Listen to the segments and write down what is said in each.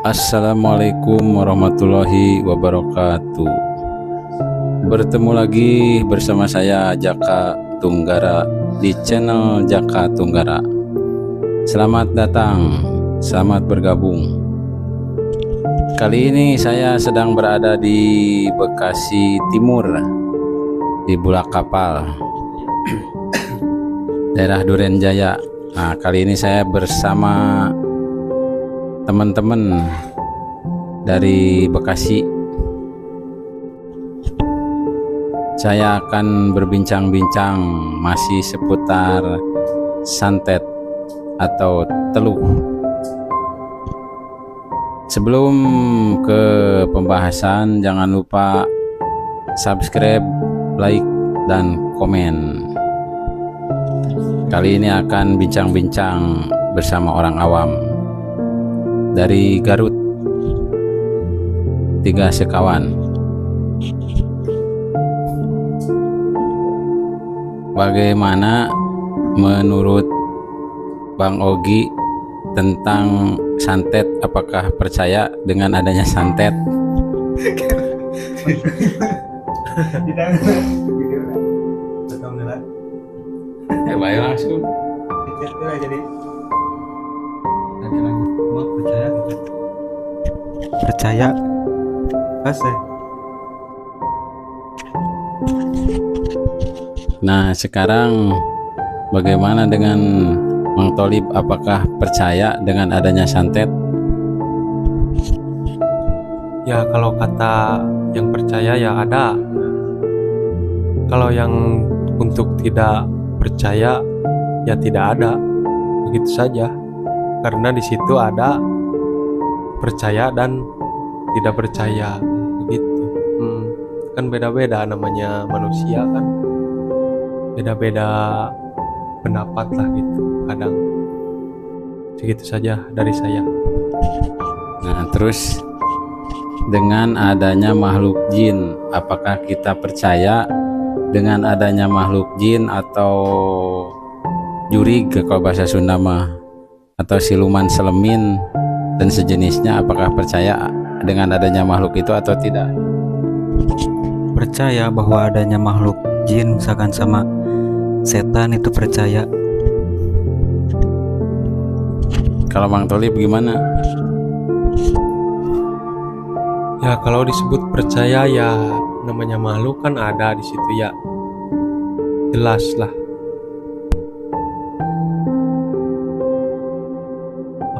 Assalamualaikum warahmatullahi wabarakatuh. Bertemu lagi bersama saya Jaka Tunggara di channel Jaka Tunggara. Selamat datang, selamat bergabung. Kali ini saya sedang berada di Bekasi Timur, di Bulak Kapal, daerah Duren Jaya. Nah, kali ini saya bersama teman-teman dari Bekasi. Saya akan berbincang-bincang masih seputar santet atau teluh. Sebelum ke pembahasan, jangan lupa subscribe, like, dan komen. Kali ini akan bincang-bincang bersama orang awam dari Garut, 3 sekawan. Bagaimana menurut Bang Ogi tentang santet? Apakah percaya dengan adanya santet? Baik langsung. Jadi mau percaya gitu. Percaya asih. Nah, sekarang bagaimana dengan Mang Tholib? Apakah percaya dengan adanya santet? Ya kalau kata yang percaya ya ada. Kalau yang untuk tidak percaya ya tidak ada. Begitu saja. Karena di situ ada percaya dan tidak percaya begitu. Kan beda-beda, namanya manusia kan beda-beda pendapat lah gitu kadang. Segitu saja dari saya. Nah, terus dengan adanya makhluk jin, apakah kita percaya dengan adanya makhluk jin atau jurig kalau bahasa Sunda mah, atau siluman selemin dan sejenisnya? Apakah percaya dengan adanya makhluk itu atau tidak? Percaya bahwa adanya makhluk jin misalkan sama setan itu percaya. Kalau Mang Tholib gimana? Ya kalau disebut percaya ya namanya makhluk kan ada di situ ya. Jelas lah.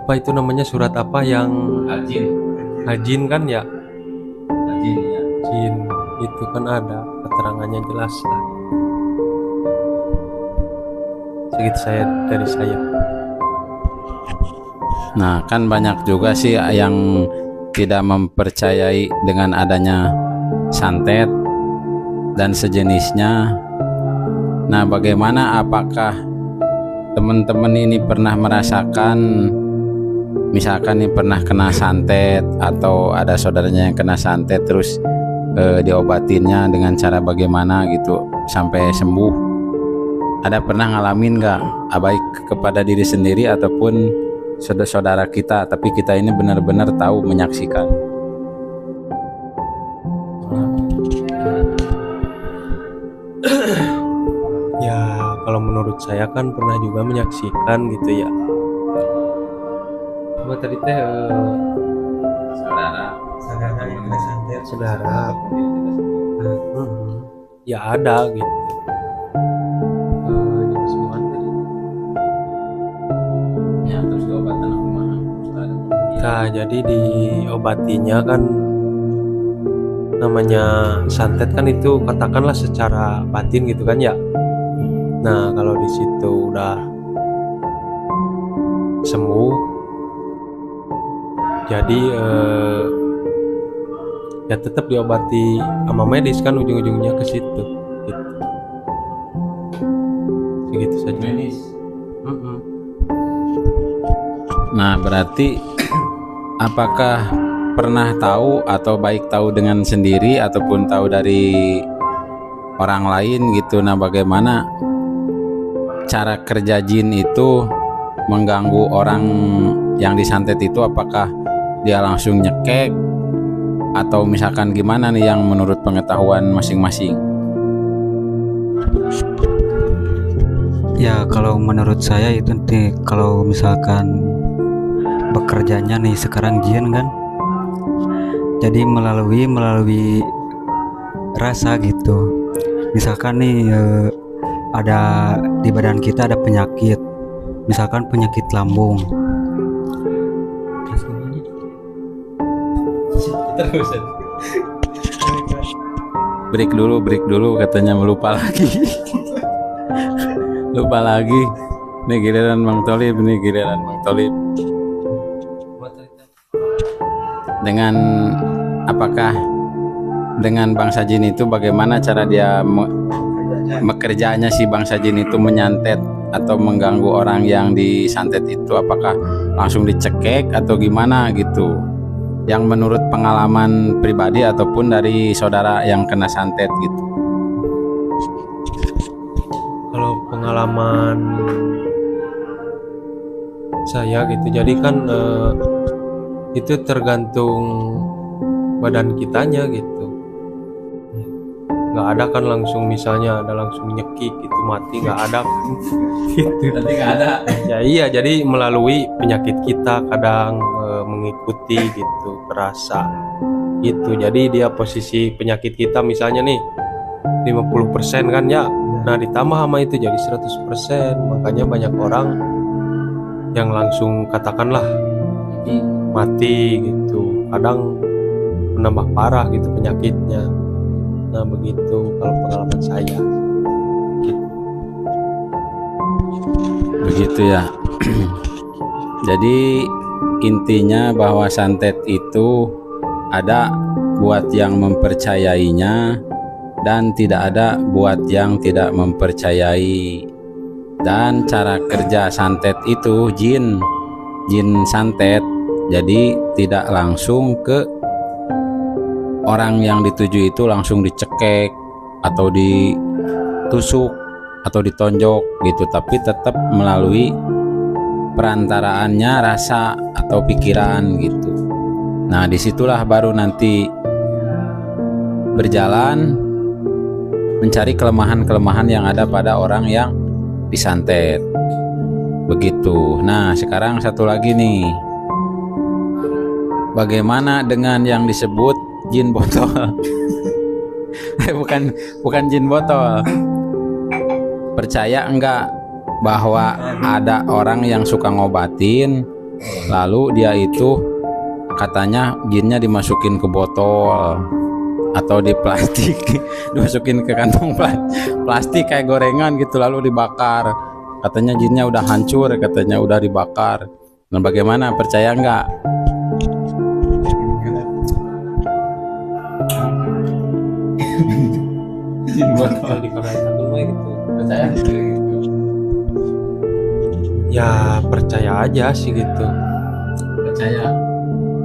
Apa itu namanya, surat apa yang Al-Jin kan ya? Jin ya. Jin itu kan ada keterangannya, jelas lah. Segitu saya dari saya. Nah, kan banyak juga sih yang tidak mempercayai dengan adanya santet dan sejenisnya. Nah, bagaimana, apakah teman-teman ini pernah merasakan, misalkan nih pernah kena santet atau ada saudaranya yang kena santet terus diobatinnya dengan cara bagaimana gitu sampai sembuh? Ada pernah ngalamin nggak, baik kepada diri sendiri ataupun saudara kita, tapi kita ini benar-benar tahu, menyaksikan? Ya kalau menurut saya kan pernah juga menyaksikan gitu ya. Apa tadi teh saudara yang kena santet, saudara. Ya ada gitu. Terus diobatan aku mah. Nah jadi diobatinya kan namanya santet kan itu katakanlah secara batin gitu kan ya. Nah kalau di situ udah sembuh, jadi ya tetap diobati sama medis kan, ujung-ujungnya ke situ gitu. Segitu saja. Medis. Nah, berarti apakah pernah tahu atau baik tahu dengan sendiri ataupun tahu dari orang lain gitu? Nah, bagaimana cara kerja jin itu mengganggu orang yang disantet itu? Apakah dia langsung nyekek, atau misalkan gimana nih yang menurut pengetahuan masing-masing? Ya kalau menurut saya itu nih, kalau misalkan bekerjanya nih sekarang jin kan, jadi melalui rasa gitu. Misalkan nih ada di badan kita ada penyakit, misalkan penyakit lambung. Break dulu katanya, lupa lagi. Lupa lagi. Ini giliran Mang Tholib. Dengan apakah dengan bangsa jin itu bagaimana cara dia bekerjanya si bangsa jin itu menyantet atau mengganggu orang yang disantet itu? Apakah langsung dicekek atau gimana gitu? Yang menurut pengalaman pribadi ataupun dari saudara yang kena santet gitu. Kalau pengalaman saya gitu, jadi kan itu tergantung badan kitanya gitu. Nggak ada kan langsung, misalnya ada langsung nyekik gitu mati, nggak ada gitu. Tadi nggak ada. Ya iya, jadi melalui penyakit kita kadang mengikuti gitu, terasa gitu. Jadi dia posisi penyakit kita misalnya nih 50% kan ya, nah ditambah sama itu jadi 100%. Makanya banyak orang yang langsung katakanlah mati gitu, kadang menambah parah gitu penyakitnya. Nah begitu kalau pengalaman saya gitu. Begitu ya. Jadi intinya bahwa santet itu ada buat yang mempercayainya dan tidak ada buat yang tidak mempercayai. Dan cara kerja santet itu jin santet, jadi tidak langsung ke orang yang dituju itu langsung dicekek atau ditusuk atau ditonjok gitu, tapi tetap melalui perantaraannya rasa atau pikiran gitu. Nah disitulah baru nanti berjalan mencari kelemahan-kelemahan yang ada pada orang yang disantet begitu. Nah sekarang satu lagi nih, bagaimana dengan yang disebut jin botol? bukan jin botol. Percaya enggak bahwa ada orang yang suka ngobatin, lalu dia itu katanya jinnya dimasukin ke botol atau di plastik, dimasukin ke kantong plastik kayak gorengan gitu, lalu dibakar. Katanya jinnya udah hancur, katanya udah dibakar. Nah bagaimana, percaya enggak? Jin botol dikarenakan gitu. percaya gitu. Ya percaya aja sih gitu.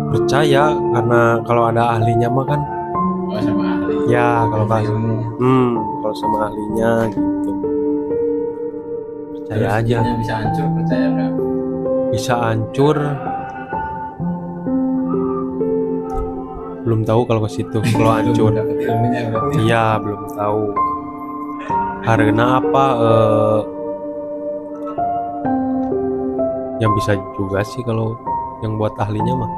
Percaya karena kalau ada ahlinya mah kan. Oh, sama ahli. Ya kalau ilmu. kalau sama ahlinya gitu. Percaya aja. Bisa hancur, percaya enggak? Bisa hancur. Belum tahu kalau ke situ. Kalau hancur. Dapat ilmunya berarti. Iya belum tahu. Karena apa? Yang bisa juga sih kalau yang buat ahlinya mah.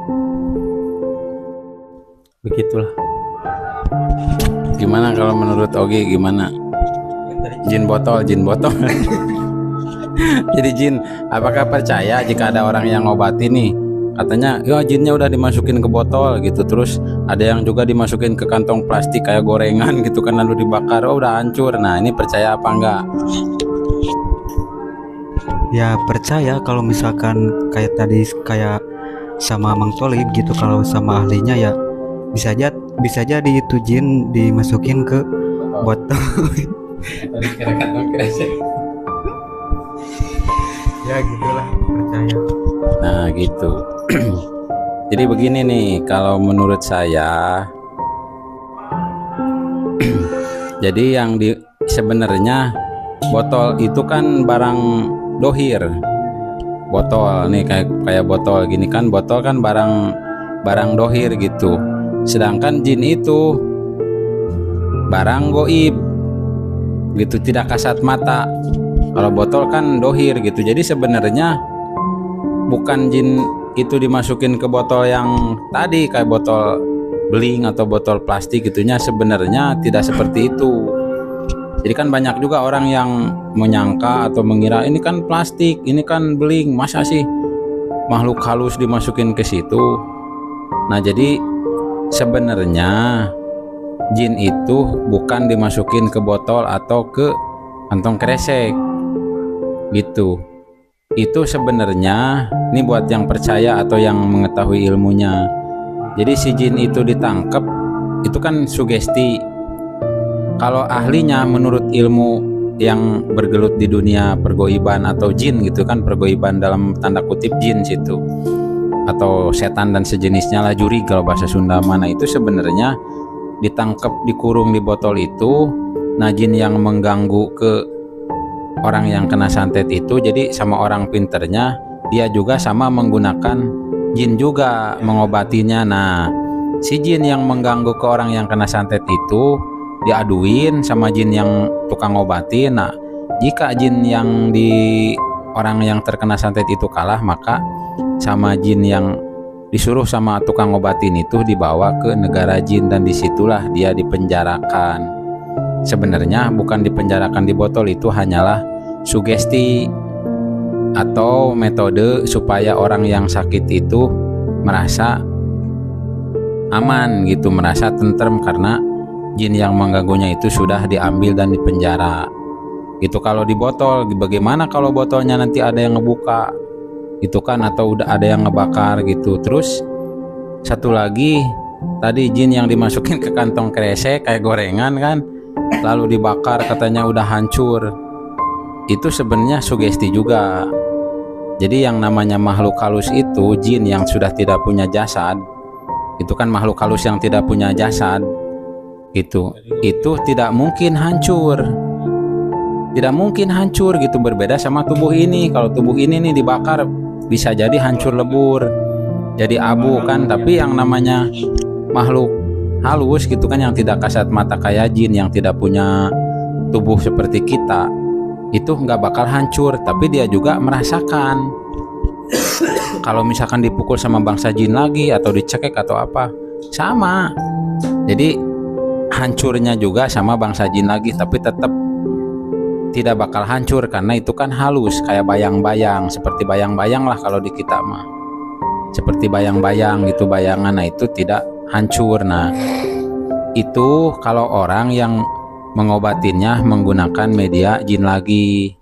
Begitulah. Gimana kalau menurut Ogi, gimana? Jin botol. Jadi jin, apakah percaya jika ada orang yang ngobati nih? Katanya, ya jinnya udah dimasukin ke botol gitu, terus ada yang juga dimasukin ke kantong plastik kayak gorengan gitu kan, lalu dibakar, oh udah hancur. Nah ini percaya apa enggak? Ya percaya kalau misalkan kayak tadi, kayak sama Mang Tholib gitu, kalau sama ahlinya ya bisa jadi itu jin dimasukin ke botol. Ya gitulah, percaya. Nah gitu. Jadi begini nih, kalau menurut saya jadi yang sebenarnya botol itu kan barang dohir. Botol nih kayak botol gini kan, botol kan barang barang dohir gitu. Sedangkan jin itu barang goib gitu, tidak kasat mata. Kalau botol kan dohir gitu. Jadi sebenarnya bukan jin itu dimasukin ke botol yang tadi kayak botol beling atau botol plastik gitunya, sebenarnya tidak seperti itu. Jadi kan banyak juga orang yang menyangka atau mengira ini kan plastik, ini kan beling, masa sih makhluk halus dimasukin ke situ. Nah, jadi sebenarnya jin itu bukan dimasukin ke botol atau ke kantong kresek gitu. Itu sebenarnya ini buat yang percaya atau yang mengetahui ilmunya. Jadi si jin itu ditangkap itu kan sugesti. Kalau ahlinya menurut ilmu yang bergelut di dunia pergoiban atau jin gitu kan, pergoiban dalam tanda kutip jin situ atau setan dan sejenisnya lah, juri kalau bahasa Sunda mana, itu sebenarnya ditangkap dikurung di botol itu. Nah, jin yang mengganggu ke orang yang kena santet itu, jadi sama orang pinternya dia juga sama menggunakan jin juga mengobatinya. Nah, si jin yang mengganggu ke orang yang kena santet itu diaduin sama jin yang tukang ngobatin. Nah, jika jin yang di orang yang terkena santet itu kalah, maka sama jin yang disuruh sama tukang ngobatin itu dibawa ke negara jin dan disitulah dia dipenjarakan. Sebenarnya bukan dipenjarakan di botol, itu hanyalah sugesti atau metode supaya orang yang sakit itu merasa aman gitu, merasa tentrem karena jin yang mengganggunya itu sudah diambil dan dipenjara gitu. Kalau di botol, bagaimana kalau botolnya nanti ada yang ngebuka gitu kan, atau udah ada yang ngebakar gitu. Terus satu lagi tadi jin yang dimasukin ke kantong kresek kayak gorengan kan, lalu dibakar katanya udah hancur, itu sebenarnya sugesti juga. Jadi yang namanya makhluk halus itu jin yang sudah tidak punya jasad, itu kan makhluk halus yang tidak punya jasad gitu, itu tidak mungkin hancur, tidak mungkin hancur gitu. Berbeda sama tubuh ini. Kalau tubuh ini nih dibakar bisa jadi hancur lebur jadi abu kan. Tapi yang namanya makhluk halus gitu kan, yang tidak kasat mata kayak jin, yang tidak punya tubuh seperti kita, itu nggak bakal hancur, tapi dia juga merasakan. Kalau misalkan dipukul sama bangsa jin lagi atau dicekek atau apa, sama. Jadi hancurnya juga sama bangsa jin lagi, tapi tetap tidak bakal hancur karena itu kan halus kayak bayang-bayang, seperti bayang-bayang lah kalau di kita mah, seperti bayang-bayang gitu, bayangan. Nah, itu tidak hancur. Nah, itu kalau orang yang mengobatinnya menggunakan media jin lagi,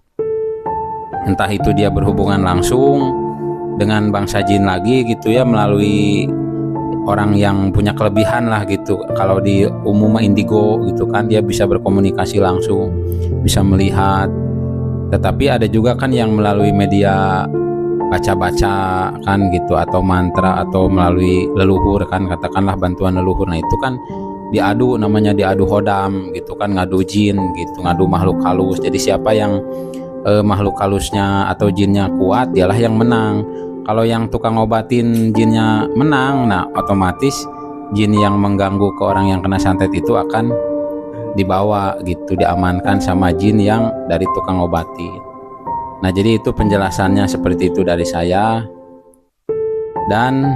entah itu dia berhubungan langsung dengan bangsa jin lagi gitu ya, melalui orang yang punya kelebihan lah gitu. Kalau di umum indigo gitu kan, dia bisa berkomunikasi langsung, bisa melihat. Tetapi ada juga kan yang melalui media baca-baca kan gitu, atau mantra, atau melalui leluhur kan, katakanlah bantuan leluhur. Nah, itu kan diadu, namanya diadu hodam gitu kan, ngadu jin gitu, ngadu makhluk halus. Jadi siapa yang makhluk halusnya atau jinnya kuat, dialah yang menang. Kalau yang tukang ngobatin jinnya menang, nah otomatis jin yang mengganggu ke orang yang kena santet itu akan dibawa gitu, diamankan sama jin yang dari tukang ngobatin. Nah, jadi itu penjelasannya seperti itu dari saya. Dan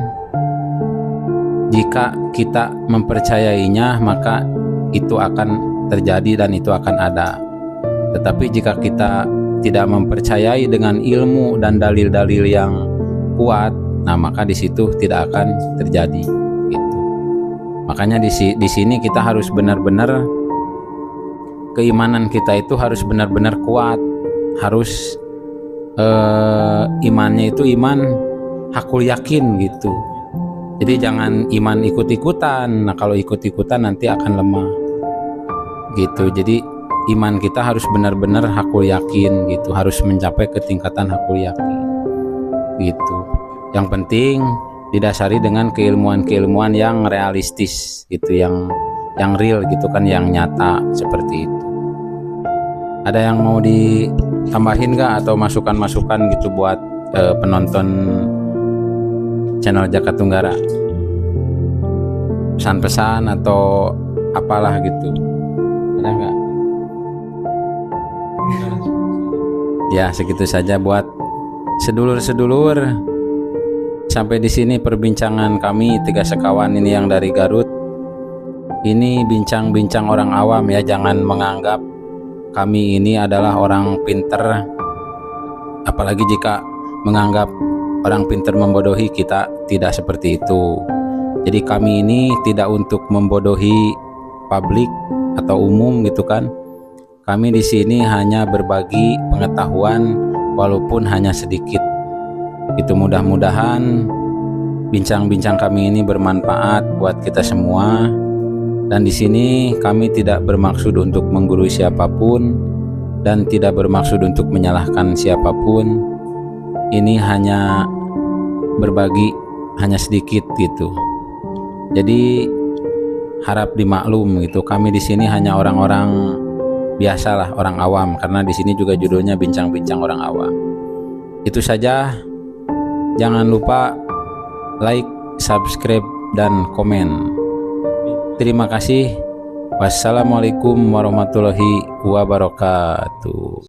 jika kita mempercayainya, maka itu akan terjadi dan itu akan ada. Tetapi jika kita tidak mempercayai dengan ilmu dan dalil-dalil yang kuat, nah maka di situ tidak akan terjadi gitu. Makanya di sini kita harus benar-benar, keimanan kita itu harus benar-benar kuat, harus imannya itu iman hakul yakin gitu. Jadi jangan iman ikut-ikutan. Nah, kalau ikut-ikutan nanti akan lemah gitu. Jadi iman kita harus benar-benar hakul yakin gitu, harus mencapai ke tingkatan hakul yakin gitu. Yang penting didasari dengan keilmuan-keilmuan yang realistis gitu, yang real gitu kan, yang nyata seperti itu. Ada yang mau ditambahin gak atau masukan-masukan gitu buat penonton channel Jakarta Tunggara? pesan-pesan atau apalah gitu, ada nggak? Ya segitu saja buat sedulur-sedulur. Sampai di sini perbincangan kami tiga sekawan ini yang dari Garut. Ini bincang-bincang orang awam ya, jangan menganggap kami ini adalah orang pinter. Apalagi jika menganggap orang pinter membodohi kita, tidak seperti itu. Jadi kami ini tidak untuk membodohi publik atau umum gitu kan. Kami di sini hanya berbagi pengetahuan walaupun hanya sedikit. Itu mudah-mudahan bincang-bincang kami ini bermanfaat buat kita semua. Dan di sini kami tidak bermaksud untuk menggurui siapapun dan tidak bermaksud untuk menyalahkan siapapun. Ini hanya berbagi, hanya sedikit gitu. Jadi harap dimaklum gitu. Kami di sini hanya orang-orang biasalah, orang awam, karena di sini juga judulnya bincang-bincang orang awam. Itu saja. Jangan lupa like, subscribe, dan komen. Terima kasih. Wassalamualaikum warahmatullahi wabarakatuh.